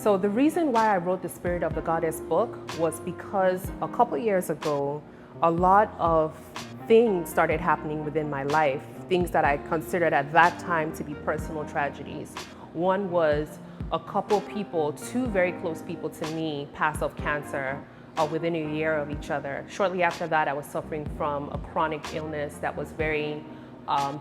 So the reason why I wrote the Spirit of the Goddess book was because a couple years ago, a lot of things started happening within my life, things that I considered at that time to be personal tragedies. One was a couple people, two very close people to me, passed of cancer within a year of each other. Shortly after that, I was suffering from a chronic illness that was very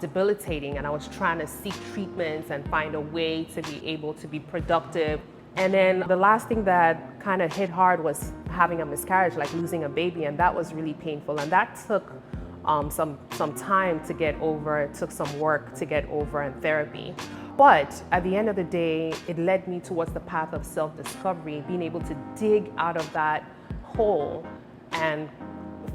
debilitating, and I was trying to seek treatments and find a way to be able to be productive. And then the last thing that kind of hit hard was having a miscarriage, like losing a baby, and that was really painful. And that took some time to get over. It took some work to get over and therapy. But at the end of the day, it led me towards the path of self-discovery, being able to dig out of that hole and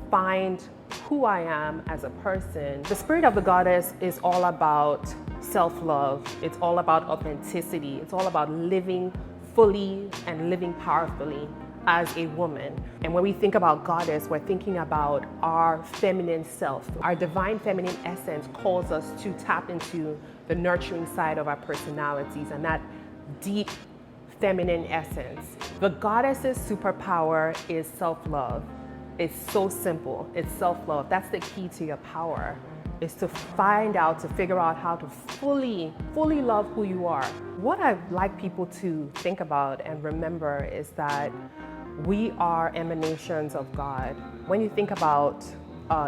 find who I am as a person. The Spirit of the Goddess is all about self-love. It's all about authenticity. It's all about living fully and living powerfully as a woman. And when we think about goddess, we're thinking about our feminine self. Our divine feminine essence calls us to tap into the nurturing side of our personalities and that deep feminine essence. The goddess's superpower is self-love. It's so simple. It's self-love. That's the key to your power, is to find out, to figure out how to fully love who you are. What I'd like people to think about and remember is that we are emanations of God. When you think about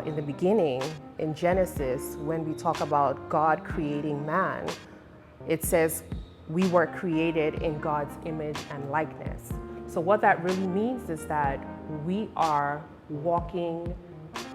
in the beginning, in Genesis, when we talk about God creating man, it says we were created in God's image and likeness. So what that really means is that we are walking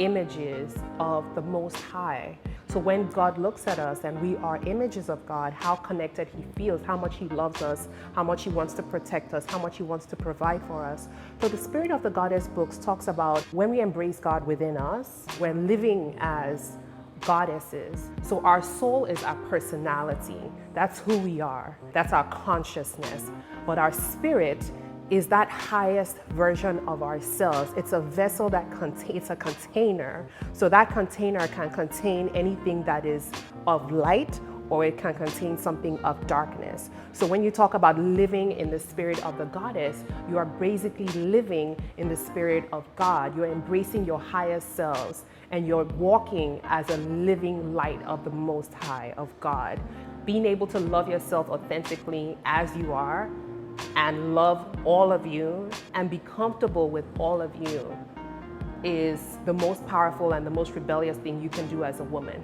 images of the Most High. So when God looks at us and we are images of God, how connected He feels, how much He loves us, how much He wants to protect us, how much He wants to provide for us. So the Spirit of the Goddess books talks about when we embrace God within us, we're living as goddesses. So our soul is our personality. That's who we are. That's our consciousness. But our spirit is that highest version of ourselves. It's a vessel that contains a container. So that container can contain anything that is of light, or it can contain something of darkness. So when you talk about living in the Spirit of the Goddess, you are basically living in the Spirit of God. You're embracing your highest selves and you're walking as a living light of the Most High, of God. Being able to love yourself authentically as you are and love all of you and be comfortable with all of you is the most powerful and the most rebellious thing you can do as a woman.